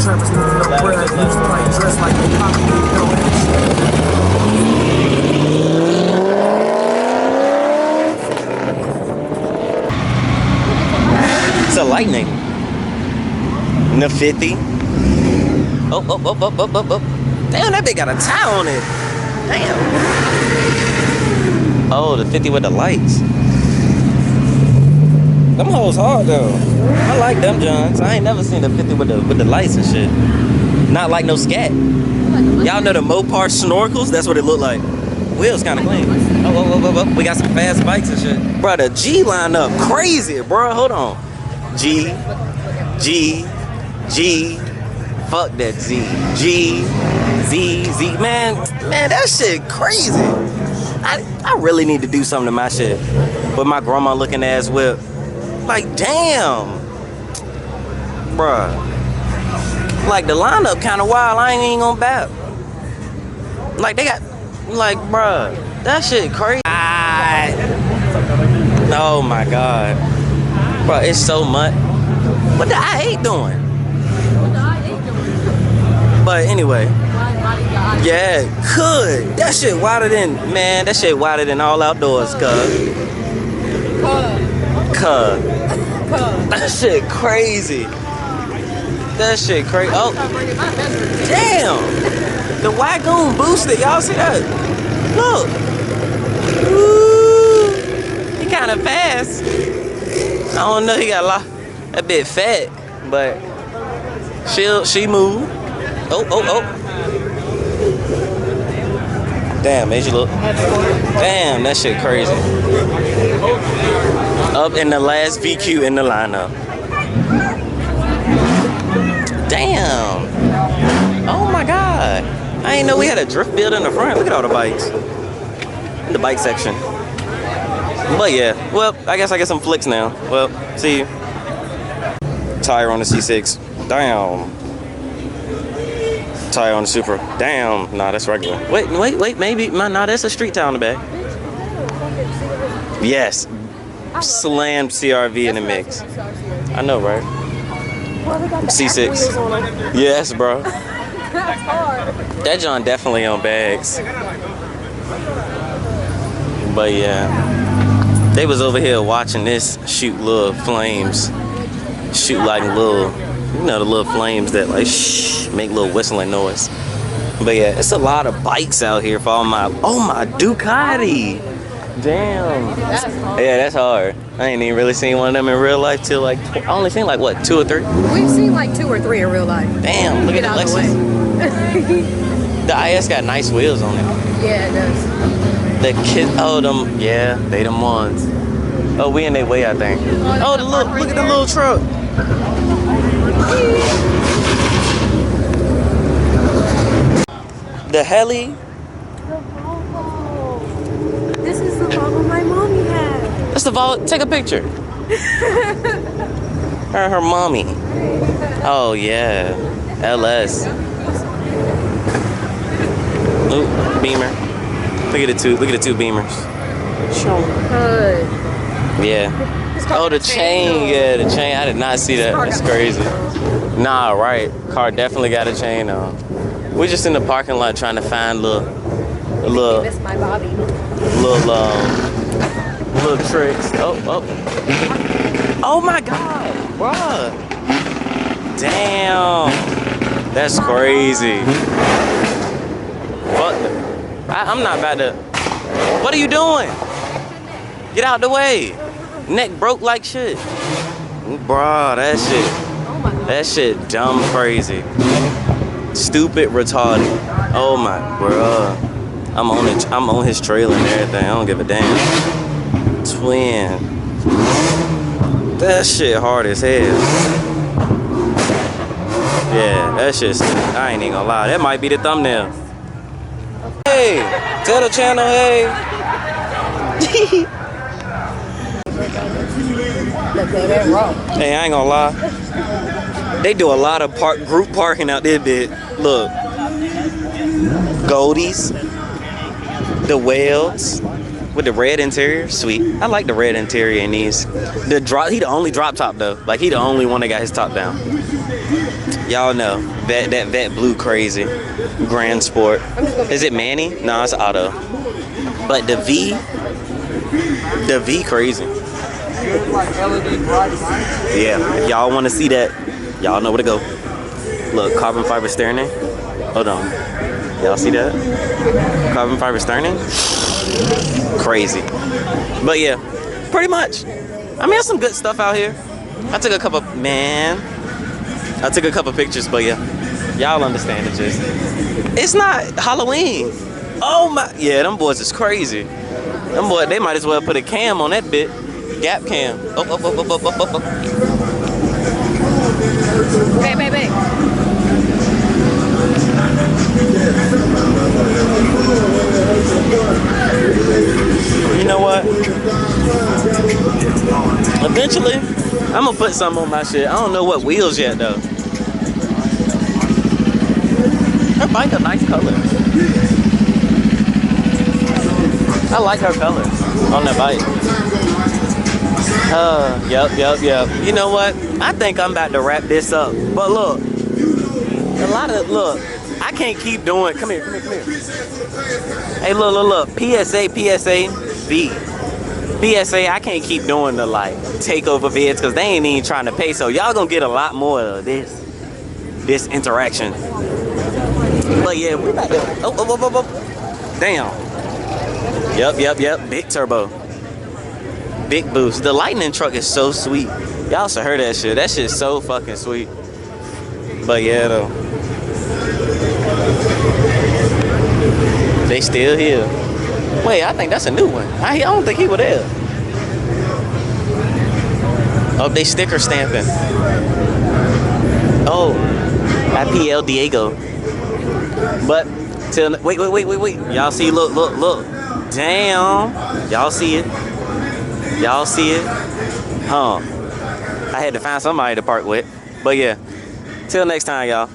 Travis no bread. Used to play dress like they poppy, no It's a Lightning. And the 50. Oh. Damn, that bitch got a tie on it. Damn. Oh, the 50 with the lights. Them hoes hard though. I like them Johns. I ain't never seen the 50 with the lights and shit. Not like no scat. Y'all know the Mopar snorkels? That's what it look like. Wheels kind of clean. Oh. We got some fast bikes and shit. Bro, the G line up crazy, bro. Hold on. G. Fuck that Z. G. Z. Man, that shit crazy. I really need to do something to my shit. With my grandma looking ass whip. Like, damn. Bruh. Like, the lineup kind of wild. I ain't even gonna bap. Like, they got, like, bruh. That shit crazy. Oh my God. Bruh, it's so much. What the I-8 doing? But anyway. Yeah, could. That shit wider than, man, that shit wider than all outdoors, cuz. That shit crazy. That shit crazy. Oh, damn. The Wagoon boosted. Y'all see that? Look. Ooh. He kind of fast. I don't know. He got a lot. That bit fat, but she moved. Oh. Damn, made you look. Damn, that shit crazy. Up in the last VQ in the lineup. Damn. Oh my God. I didn't know we had a drift build in the front. Look at all the bikes. In the bike section. But yeah, well, I guess I get some flicks now. Well, see you. Tire on the C6. Damn. Tire on the Supra. Damn. Nah, that's regular. Wait, maybe. Nah, that's a street tire on the back. Yes. Slammed CRV in the mix. I know, right? C6. Yes, bro. That's hard. That John definitely on bags. But yeah. They was over here watching this shoot little flames. Shoot like little, you know, the little flames that like make little whistling noise. But yeah, it's a lot of bikes out here for all my, oh my Ducati. Damn. That's hard. Yeah, that's hard. I ain't even really seen one of them in real life till like, I only seen like what, 2 or 3? We've seen like 2 or 3 in real life. Damn, look at the Lexus. The IS got nice wheels on it. Yeah, it does. The kid, oh them, yeah, they them ones. Oh, we in their way, I think. Oh, the little, look at the little truck. The heli. This is the Volvo my mommy had. That's the Volvo. Take a picture. Her and her mommy. Oh yeah, LS. Ooh, Beamer. Look at the two Beamers. Good. Yeah. Oh, the chain. Yeah, the chain. I did not see that. That's crazy. Nah, right. Car definitely got a chain on. We're just in the parking lot trying to find little Miss my Bobby. little tricks. Oh. Oh my God, bruh. Damn. That's crazy. Fuck. I'm not about to. What are you doing? Get out the way. Neck broke like shit. Bruh, that shit dumb crazy. Stupid retarded. Oh my, bruh. I'm on his trailer and everything. I don't give a damn. Twin. That shit hard as hell. Yeah, that shit's, I ain't even gonna lie. That might be the thumbnail. Hey, tell the channel, hey. Hey, I ain't gonna lie. They do a lot of group parking out there, bit. Look. Goldies. The Whales. with the red interior, sweet. I like the red interior in these. The drop, he the only drop top though. Like he the only one that got his top down. Y'all know that blue crazy. Grand Sport. Is it Manny? No, it's Auto. But the V crazy. Like LED bright lights. Yeah, if y'all want to see that, y'all know where to go. Look, carbon fiber steering. Hold on. Y'all see that? Carbon fiber steering? Crazy. But yeah, pretty much. I mean, there's some good stuff out here. I took a couple pictures, but yeah. Y'all understand the gist. It's not Halloween. Oh my, yeah, them boys is crazy. Them boys, they might as well put a cam on that bit. Gap cam. Oh. Babe. You know what? Eventually, I'm gonna put something on my shit. I don't know what wheels yet though. Her bike a nice color. I like her color on that bike. Yep. You know what? I think I'm about to wrap this up. But look, I can't keep doing. Come here. Hey, look. PSA, V. PSA, I can't keep doing the like takeover vids because they ain't even trying to pay. So y'all gonna get a lot more of this interaction. But yeah, we about to. Oh. Damn. Yep. Big turbo. Big boost. The lightning truck is so sweet. Y'all should heard that shit. That shit's so fucking sweet. But yeah though. They still here. Wait, I think that's a new one. I don't think he was there. Oh, they sticker stamping. Oh, IPL Diego. But till wait. Y'all see? Look. Damn. Y'all see it? Huh? I had to find somebody to park with. But yeah. Till next time, y'all.